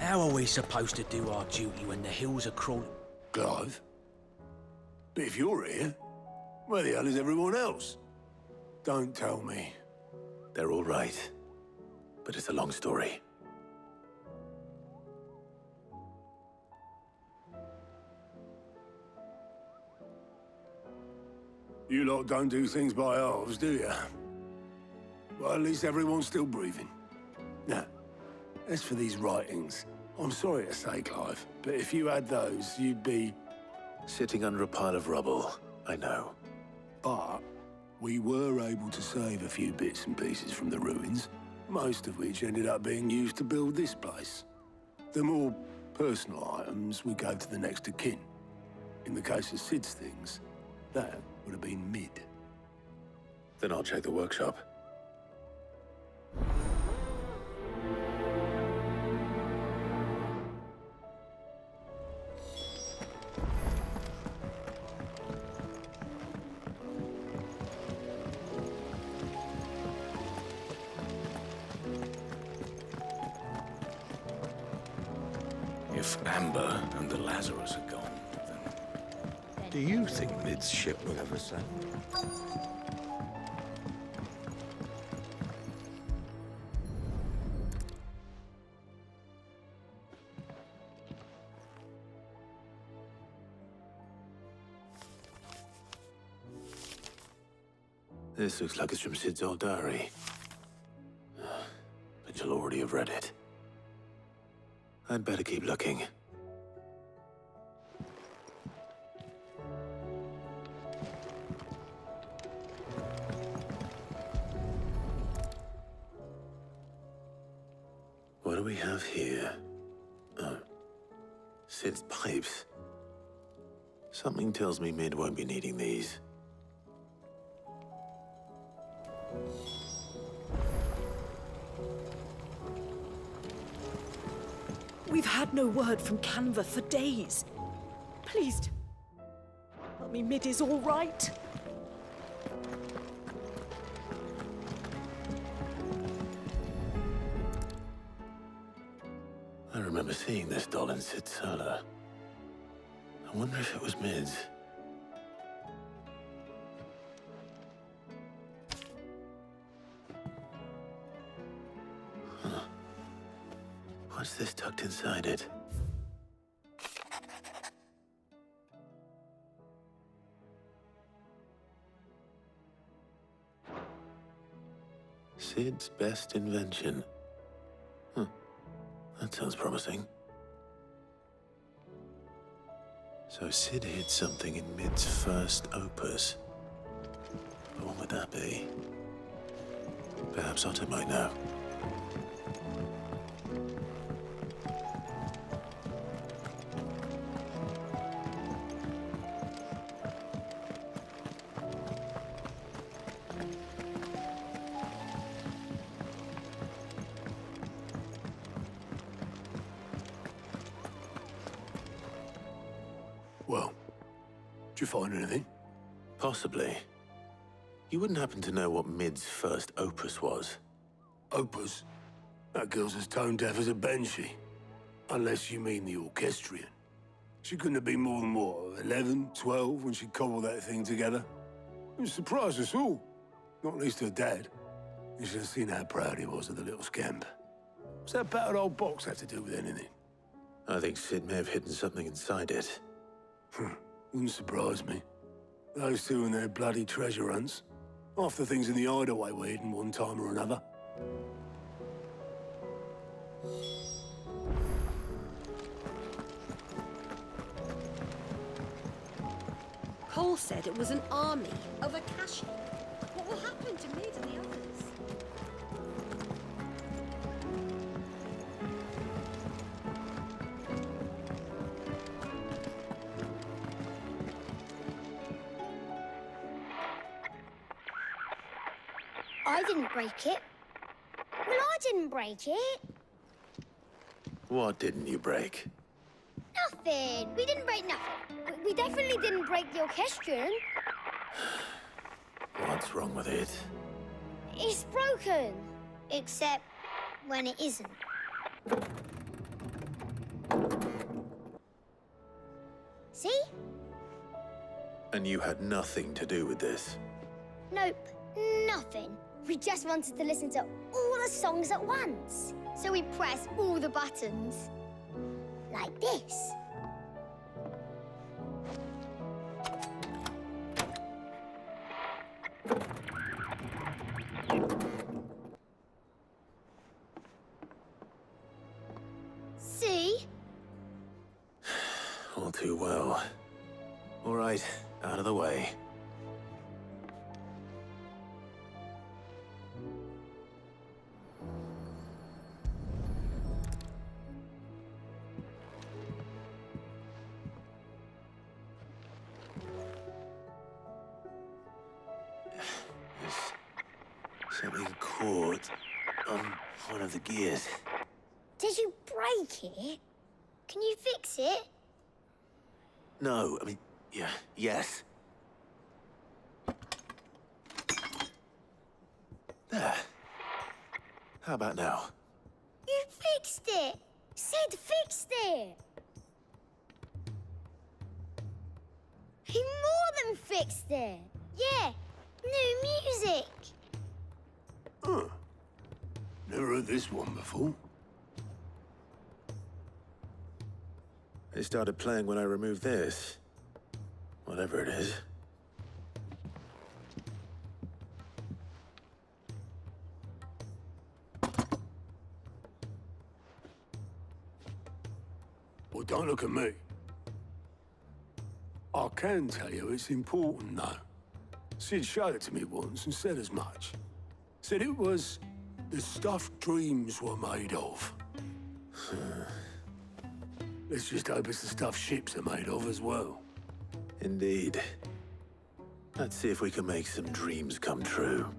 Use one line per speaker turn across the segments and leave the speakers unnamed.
How are we supposed to do our duty when the hills are crawling?
Clive? But if you're here, where the hell is everyone else? Don't tell me.
They're all right. But it's a long story.
You lot don't do things by halves, do you? Well, at least everyone's still breathing. Now, as for these writings, I'm sorry to say, Clive, but if you had those, you'd be...
Sitting under a pile of rubble, I know.
But we were able to save a few bits and pieces from the ruins, most of which ended up being used to build this place. The more personal items we gave to the next of kin. In the case of Sid's things, that would have been mid.
Then I'll check the workshop.
If Amber and the Lazarus are gone, then... Do you think Mid's ship will ever sail?
This looks like it's from Sid's old diary. But you'll already have read it. I'd better keep looking. What do we have here? Oh. Sid's pipes. Something tells me Mid won't be needing these.
We've had no word from Canva for days. Please, tell me Mid is all right.
I remember seeing this doll in Sid's cellar. I wonder if it was Mid's. Huh. What's this tucked inside it? Sid's best invention. That sounds promising. So Sid hid something in Mid's first opus. But what would that be? Perhaps Otto might know.
Well, did you find anything?
Possibly. You wouldn't happen to know what Mid's first opus was?
Opus? That girl's as tone deaf as a banshee. Unless you mean the orchestrion. She couldn't have been more than, what, 11, 12 when she cobbled that thing together? It surprised us all. Not least her dad. You should have seen how proud he was of the little scamp. What's that battered old box have to do with anything?
I think Sid may have hidden something inside it.
Wouldn't surprise me. Those two and their bloody treasure hunts. Half the things in the hideaway were hidden one time or another.
Paul said it was an army of Akashi. What will happen to Mid and the others?
I didn't break it. Well, I didn't break it.
What didn't you break?
Nothing. We didn't break nothing. We definitely didn't break the orchestrion.
What's wrong with it?
It's broken. Except when it isn't. See?
And you had nothing to do with this?
Nope, nothing. We just wanted to listen to all the songs at once. So we pressed all the buttons. Like this. See?
All too well. All right, out of the way. There's something caught on one of the gears.
Did you break it? Can you fix it?
No, I mean, yes. There. How about now?
You fixed it! Sid fixed it! He more than fixed it! Yeah, new music!
Huh. Never heard this one before.
It started playing when I removed this. Whatever it is.
Well, don't look at me. I can tell you it's important, though. Sid showed it to me once and said as much. Said it was the stuff dreams were made of. Let's just hope it's the stuff ships are made of as well.
Indeed. Let's see if we can make some dreams come true.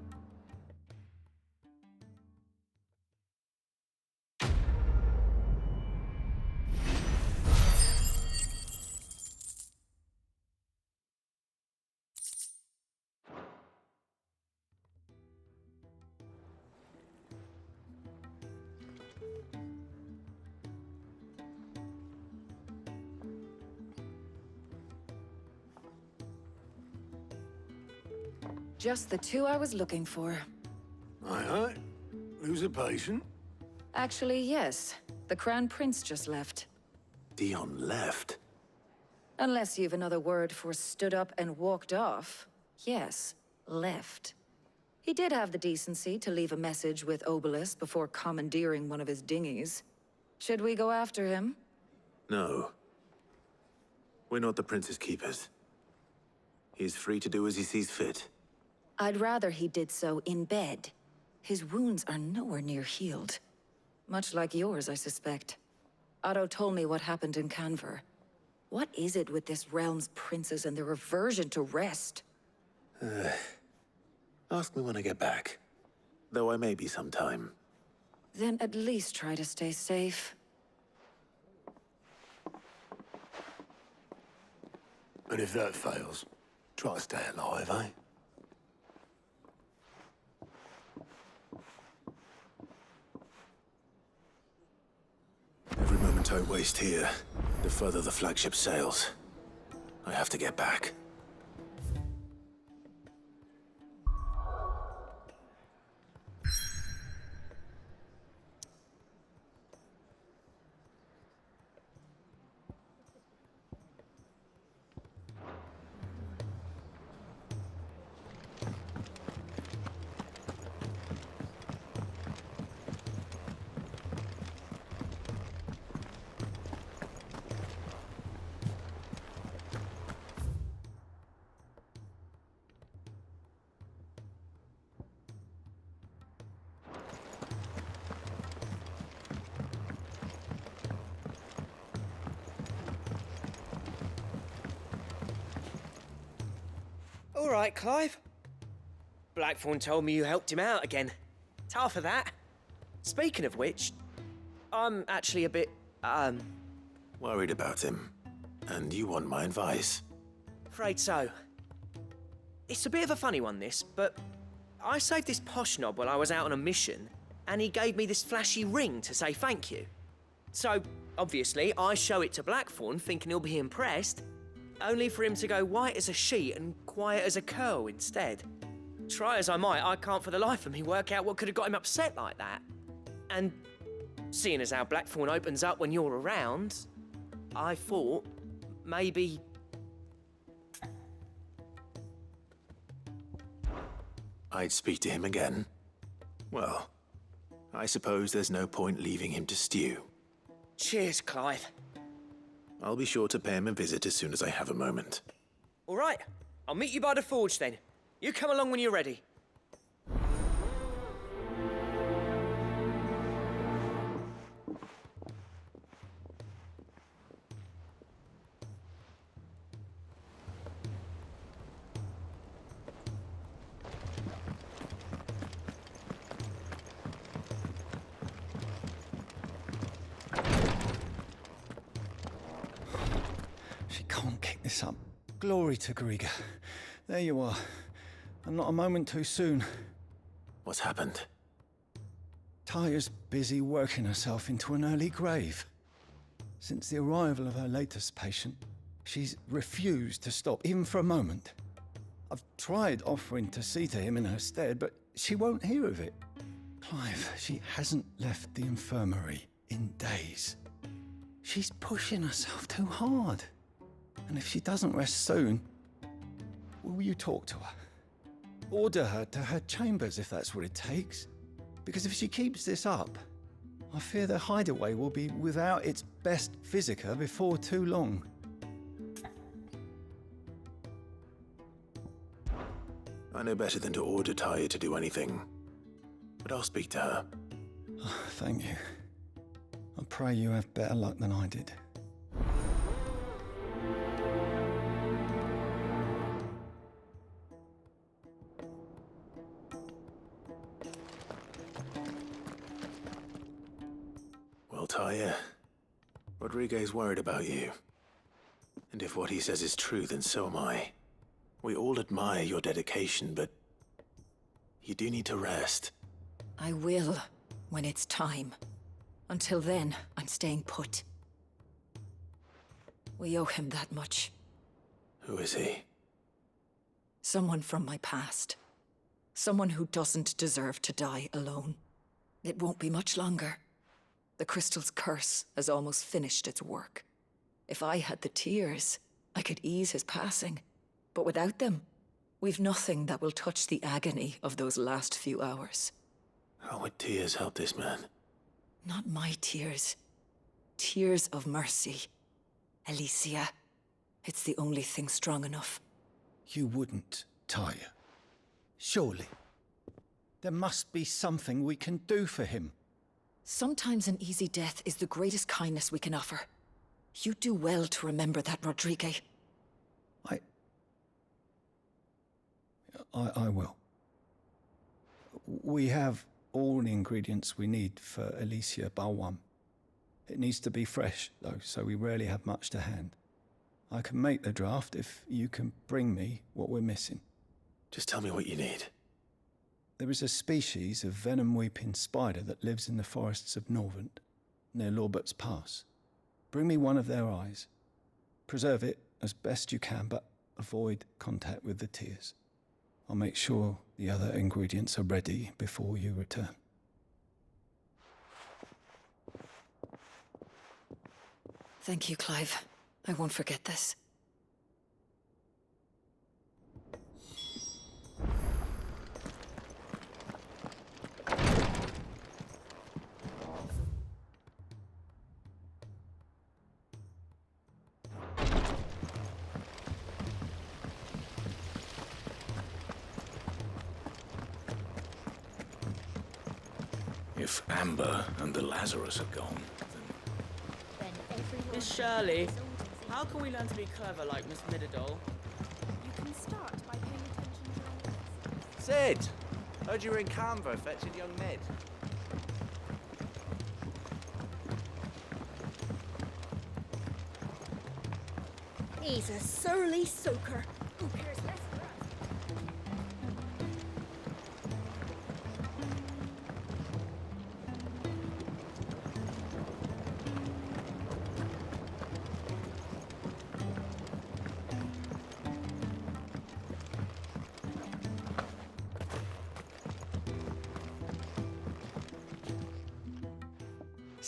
Just the two I was looking for.
Aye. Lose a patient?
Actually, yes. The Crown Prince just left.
Dion left.
Unless you've another word for stood up and walked off. Yes, left. He did have the decency to leave a message with Obelisk before commandeering one of his dinghies. Should we go after him?
No. We're not the Prince's keepers. He's free to do as he sees fit.
I'd rather he did so in bed. His wounds are nowhere near healed. Much like yours, I suspect. Otto told me what happened in Canver. What is it with this realm's princes and their aversion to rest?
Ask me when I get back. Though I may be sometime.
Then at least try to stay safe.
And if that fails, try to stay alive, eh?
Every moment I waste here, the further the flagship sails. I have to get back.
All right, Clive. Blackthorn told me you helped him out again. Tough for that. Speaking of which, I'm actually a bit,
Worried about him. And you want my advice?
afraid so. It's a bit of a funny one, this, but I saved this posh knob while I was out on a mission, and he gave me this flashy ring to say thank you. So, obviously, I show it to Blackthorn thinking he'll be impressed, only for him to go white as a sheet and quiet as a curl instead. Try as I might, I can't for the life of me work out what could have got him upset like that. And seeing as how Blackthorn opens up when you're around, I thought maybe...
I'd speak to him again. Well, I suppose there's no point leaving him to stew.
Cheers, Clive.
I'll be sure to pay him a visit as soon as I have a moment.
All right, I'll meet you by the forge then. You come along when you're ready.
She can't kick this up. Glory to Griga. There you are. And not a moment too soon.
What's happened?
Taya's busy working herself into an early grave. Since the arrival of her latest patient, she's refused to stop, even for a moment. I've tried offering to see to him in her stead, but she won't hear of it. Clive, she hasn't left the infirmary in days. She's pushing herself too hard. And if she doesn't rest soon, will you talk to her? Order her to her chambers if that's what it takes. Because if she keeps this up, I fear the hideaway will be without its best physica before too long.
I know better than to order Taya to do anything. But I'll speak to her.
Oh, thank you. I pray you have better luck than I did.
Well, Taya, Rodriguez worried about you. And if what he says is true, then so am I. We all admire your dedication, but you do need to rest.
I will, when it's time. Until then, I'm staying put. We owe him that much.
Who is he?
Someone from my past. Someone who doesn't deserve to die alone. It won't be much longer. The crystal's curse has almost finished its work. If I had the tears, I could ease his passing. But without them, we've nothing that will touch the agony of those last few hours.
How would tears help this man?
Not my tears. Tears of mercy. Alicia, it's the only thing strong enough.
You wouldn't, Taya. Surely. There must be something we can do for him.
Sometimes an easy death is the greatest kindness we can offer. You do well to remember that, Rodrigue.
I will. We have all the ingredients we need for Alicia Balwam. It needs to be fresh, though, so we rarely have much to hand. I can make the draft if you can bring me what we're missing.
Just tell me what you need.
There is a species of venom-weeping spider that lives in the forests of Norvent, near Lorbert's Pass. Bring me one of their eyes. Preserve it as best you can, but avoid contact with the tears. I'll make sure the other ingredients are ready before you return.
Thank you, Clive. I won't forget this.
If Amber and the Lazarus are gone, then...
Miss Shirley, how can we learn to be clever like Miss Midadol?
You can start by paying attention to your lessons.
Sid! Heard you were in Canva fetching young Mid.
He's a surly soaker. Who cares less for us?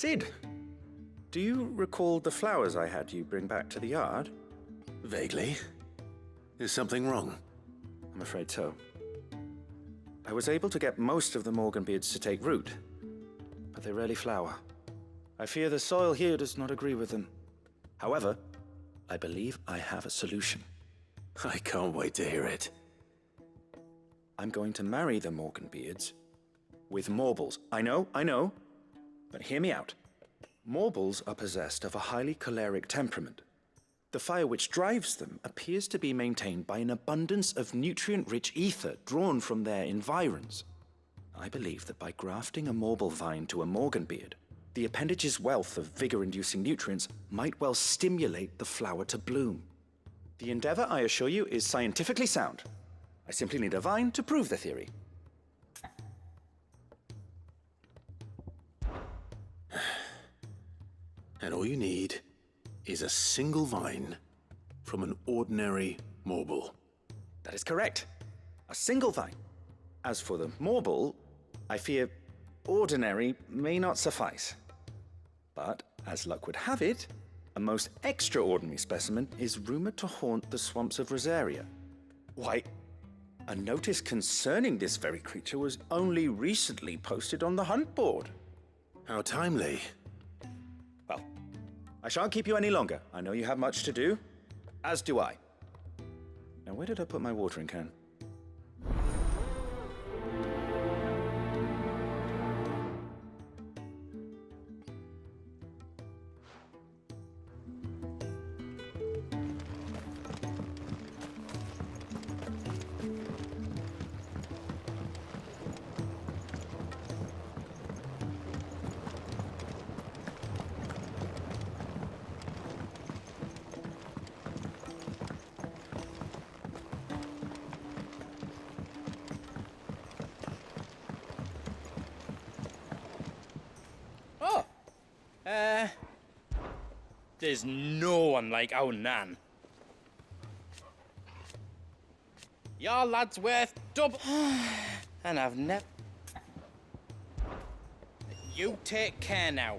Sid, do you recall the flowers I had you bring back to the yard?
Vaguely. Is something wrong?
I'm afraid so. I was able to get most of the Morganbeards to take root, but they rarely flower. I fear the soil here does not agree with them. However, I believe I have a solution.
I can't wait to hear it.
I'm going to marry the Morganbeards with Morbles. I know, but hear me out. Morbles are possessed of a highly choleric temperament. The fire which drives them appears to be maintained by an abundance of nutrient-rich ether drawn from their environs. I believe that by grafting a Morble vine to a Morganbeard, the appendage's wealth of vigor-inducing nutrients might well stimulate the flower to bloom. The endeavor, I assure you, is scientifically sound. I simply need a vine to prove the theory.
And all you need is a single vine from an ordinary Morble.
That is correct. A single vine. As for the Morble, I fear ordinary may not suffice. But, as luck would have it, a most extraordinary specimen is rumored to haunt the swamps of Rosaria. Why, a notice concerning this very creature was only recently posted on the hunt board.
How timely.
Well, I shan't keep you any longer. I know you have much to do, as do I. Now, where did I put my watering can?
There's no one like our Nan. Your lad's worth double. And I've never. You take care now.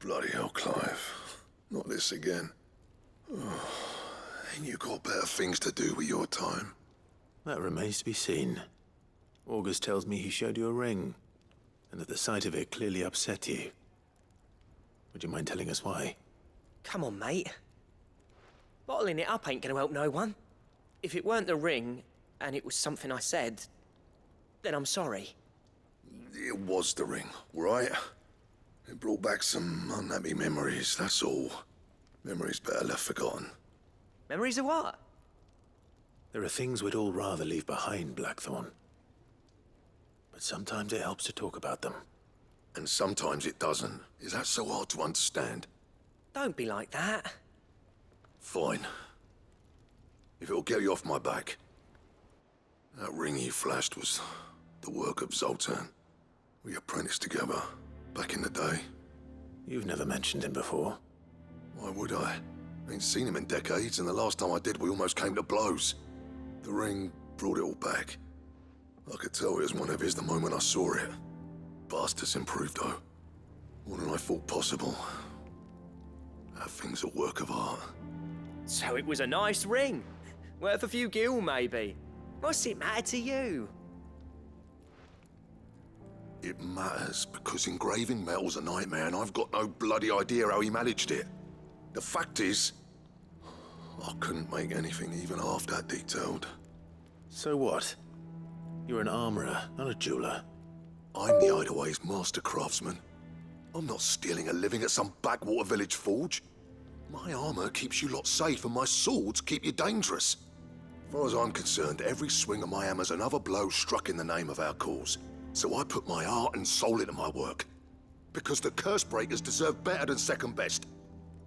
Bloody hell, Clive. Not this again. Ain't you got better things to do with your time?
That remains to be seen. August tells me he showed you a ring, and that the sight of it clearly upset you. Would you mind telling us why?
Come on, mate. Bottling it up ain't gonna help no one. If it weren't the ring, and it was something I said, then I'm sorry.
It was the ring, right? It brought back some unhappy memories, that's all. Memories better left forgotten.
Memories of what?
There are things we'd all rather leave behind, Blackthorn. But sometimes it helps to talk about them.
And sometimes it doesn't. Is that so hard to understand?
Don't be like that.
Fine. If it'll get you off my back. That ring you flashed was the work of Zoltan. We apprenticed together, back in the day.
You've never mentioned him before.
Why would I? Ain't seen him in decades, and the last time I did, we almost came to blows. The ring brought it all back. I could tell it was one of his the moment I saw it. Bastard's improved, though. More than I thought possible. That thing's a work of art.
So it was a nice ring. Worth a few gil, maybe. What's it matter to you?
It matters because engraving metal's a nightmare, and I've got no bloody idea how he managed it. The fact is, I couldn't make anything even half that detailed.
So what? You're an armorer, not a jeweler.
I'm the Hideaway's master craftsman. I'm not stealing a living at some backwater village forge. My armor keeps you lot safe, and my swords keep you dangerous. As far as I'm concerned, every swing of my hammer's another blow struck in the name of our cause. So I put my heart and soul into my work. Because the curse breakers deserve better than second best.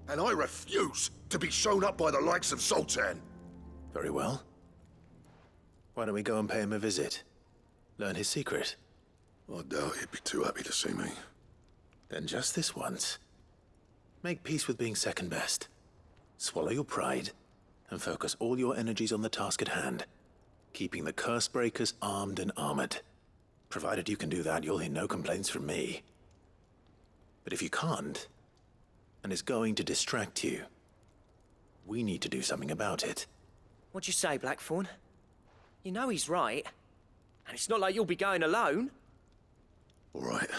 And I refuse to be shown up by the likes of Zoltan.
Very well. Why don't we go and pay him a visit? Learn his secret.
I doubt he'd be too happy to see me.
Then just this once. Make peace with being second best. Swallow your pride and focus all your energies on the task at hand, keeping the curse breakers armed and armored. Provided you can do that, you'll hear no complaints from me. But if you can't, and it's going to distract you, we need to do something about it.
What'd you say, Blackthorn? You know he's right. And it's not like you'll be going alone.
All right.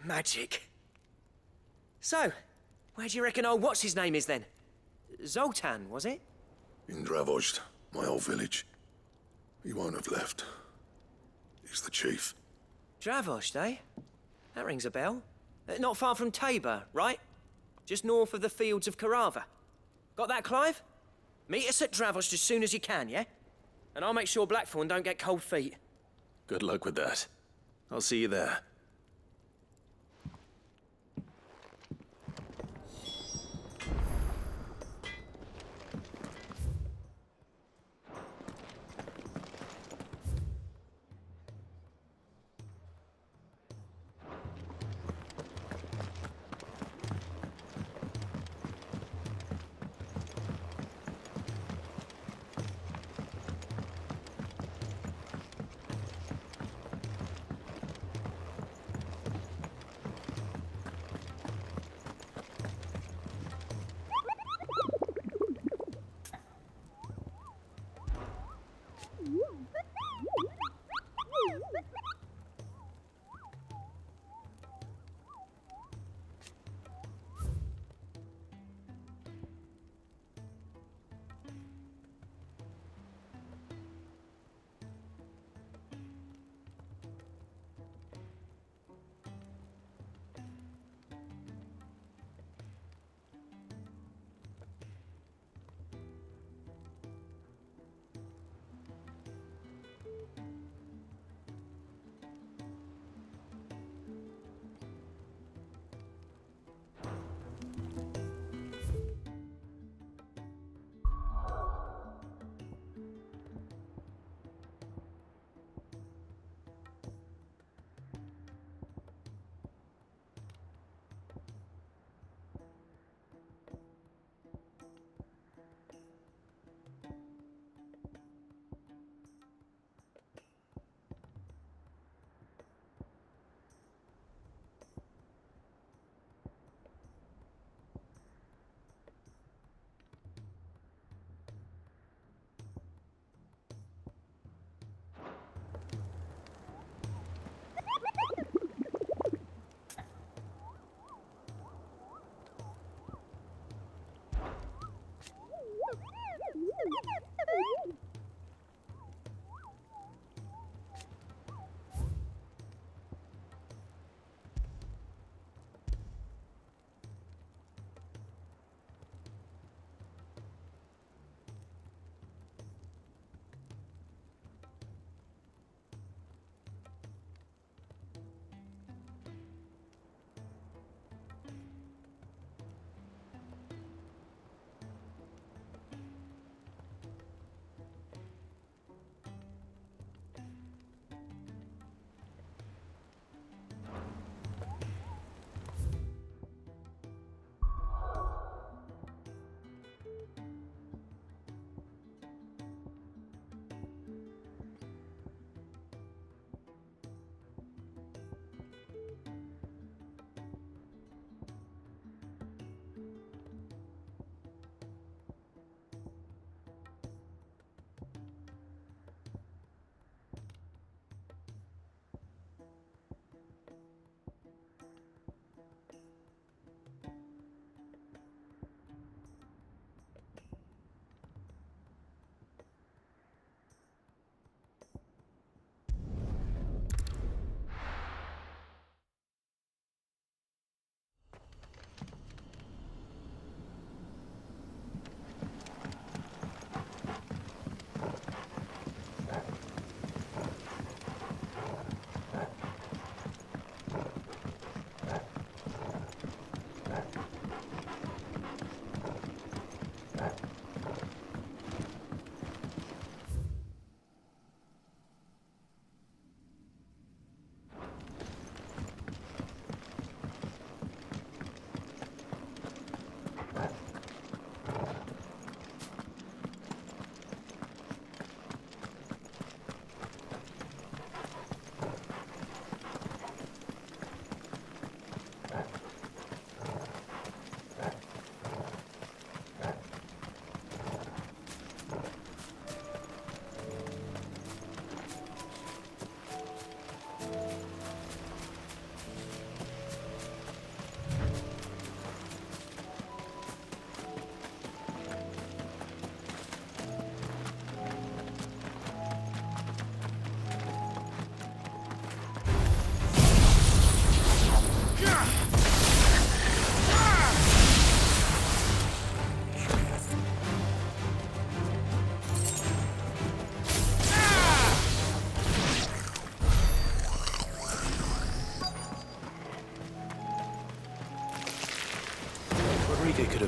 Magic. So, where do you reckon old what's-his-name is then? Zoltan, was it?
In Dravozd, my old village. He won't have left. He's the chief.
Dravozd, eh? That rings a bell. Not far from Tabor, right? Just north of the fields of Karava. Got that, Clive? Meet us at Dravozd as soon as you can, yeah? And I'll make sure Blackthorn don't get cold feet.
Good luck with that. I'll see you there.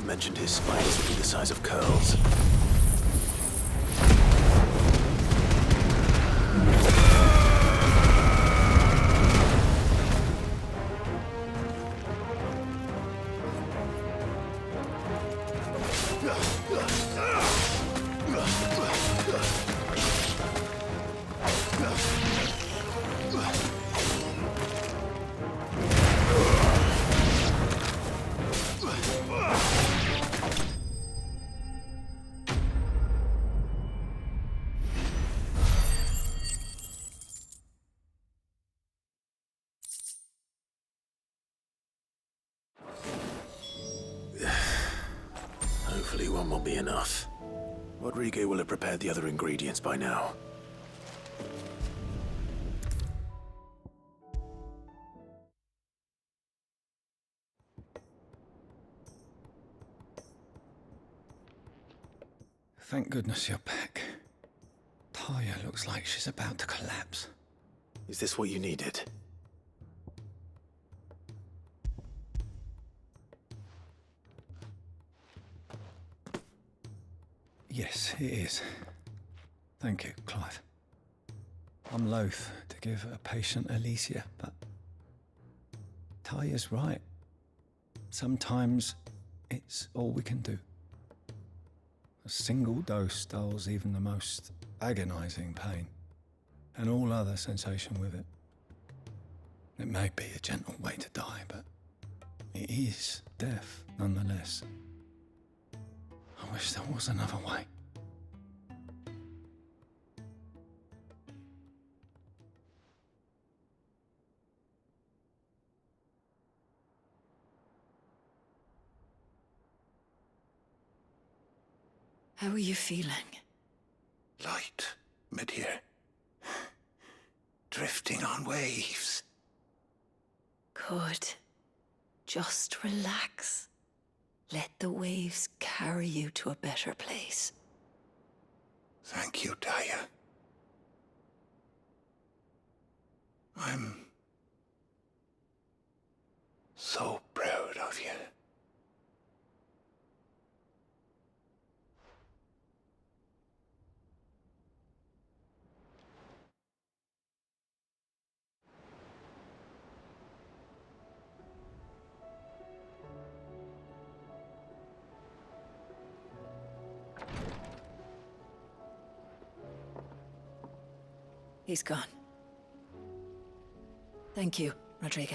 mentioned his spines would be the size of curls. Hopefully one will be enough. Rodrigo will have prepared the other ingredients by now.
Thank goodness you're back. Taya looks like she's about to collapse.
Is this what you needed?
Yes, it is. Thank you, Clive. I'm loath to give a patient Alicia, but Taya's right. Sometimes it's all we can do. A single dose dulls even the most agonizing pain, and all other sensation with it. It may be a gentle way to die, but it is death nonetheless. I wish there was another way.
How are you feeling?
Light, mid-here. Drifting on waves.
Good. Just relax. Let the waves carry you to a better place.
Thank you, Taya. I'm so proud of you.
He's gone. Thank you, Rodrigo.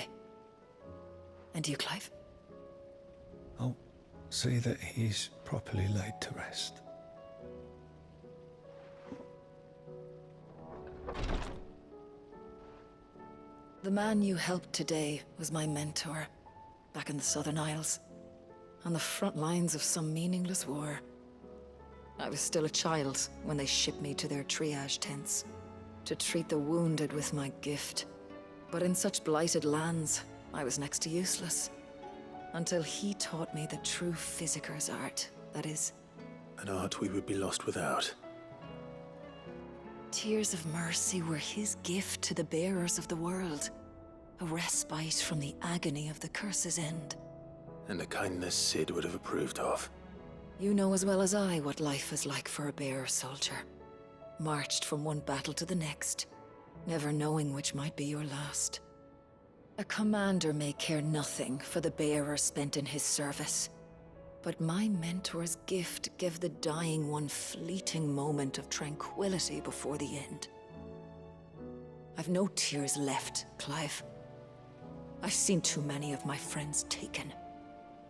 And you, Clive?
I'll see that he's properly laid to rest.
The man you helped today was my mentor, back in the Southern Isles, on the front lines of some meaningless war. I was still a child when they shipped me to their triage tents, to treat the wounded with my gift. But in such blighted lands, I was next to useless. Until he taught me the true physicker's art, that is.
An art we would be lost without.
Tears of mercy were his gift to the bearers of the world. A respite from the agony of the curse's end.
And a kindness Sid would have approved of.
You know as well as I what life is like for a bearer soldier. Marched from one battle to the next, never knowing which might be your last. A commander may care nothing for the bearer spent in his service. But my mentor's gift gave the dying one fleeting moment of tranquility before the end. I've no tears left, Clive. I've seen too many of my friends taken.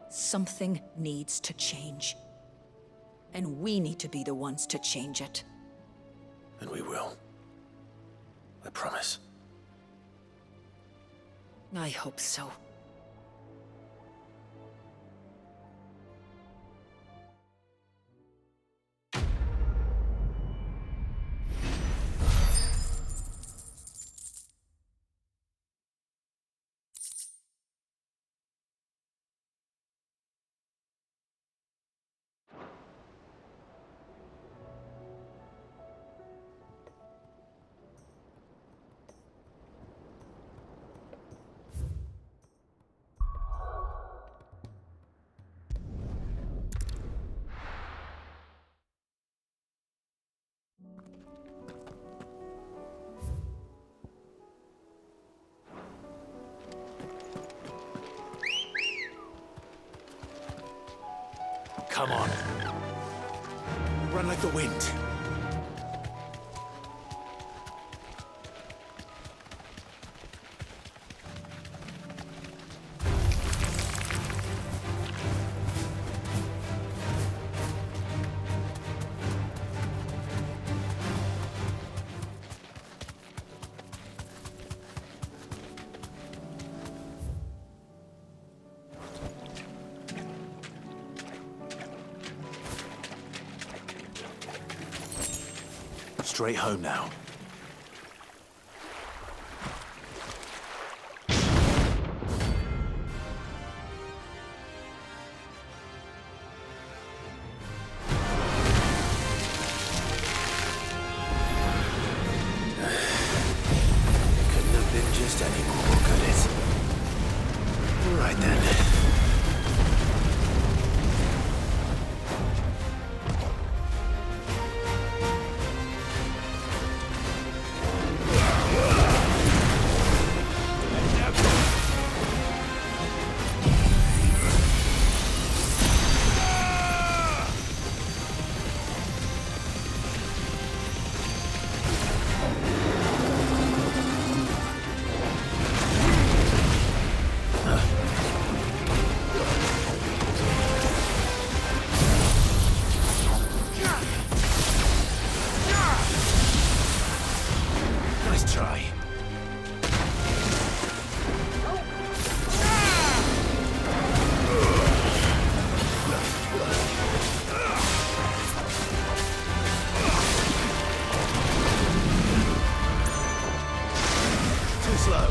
Something needs to change. And we need to be the ones to change it.
And we will. I promise.
I hope so.
Come on. Run like the wind. Straight home now. Couldn't have been just any more, could it? All right then. Nice try. Too slow.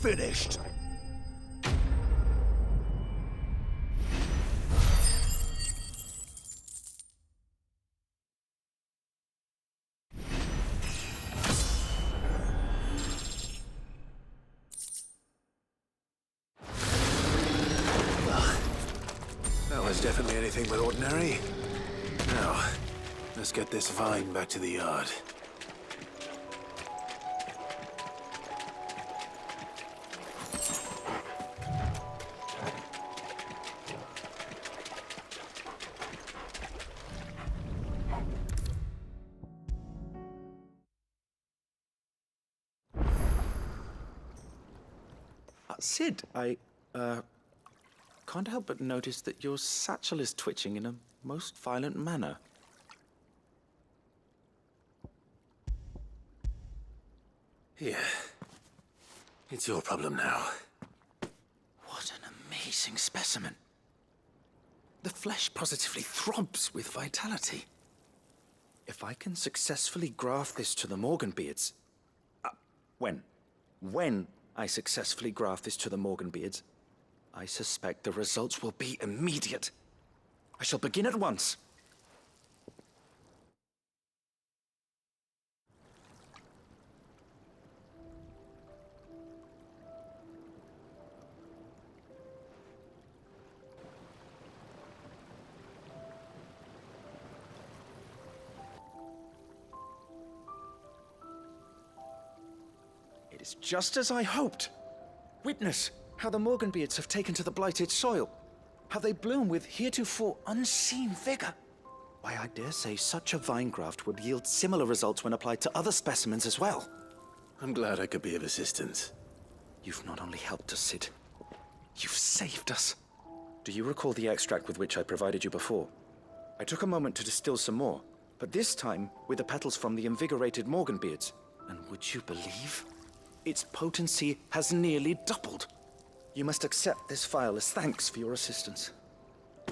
Finished.
That was definitely anything but ordinary. Now, let's get this vine back to the yard.
Sid, can't help but notice that your satchel is twitching in a most violent manner.
Here. It's your problem now.
What an amazing specimen. The flesh positively throbs with vitality. If I can successfully graft this to the Morganbeards... When I successfully graft this to the Morganbeards, I suspect the results will be immediate. I shall begin at once. It is just as I hoped. Witness how the Morganbeards have taken to the blighted soil. How they bloom with heretofore unseen vigor. Why, I dare say such a vine graft would yield similar results when applied to other specimens as well.
I'm glad I could be of assistance.
You've not only helped us, Sid, you've saved us. Do you recall the extract with which I provided you before? I took a moment to distill some more, but this time with the petals from the invigorated Morganbeards. And would you believe? Its potency has nearly doubled. You must accept this vial as thanks for your assistance.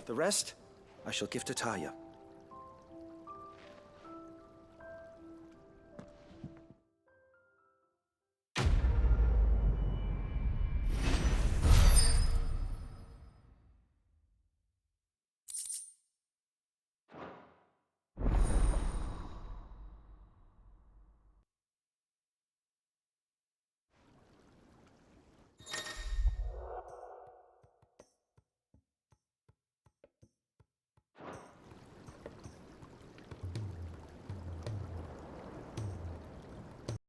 The rest, I shall give to Taya.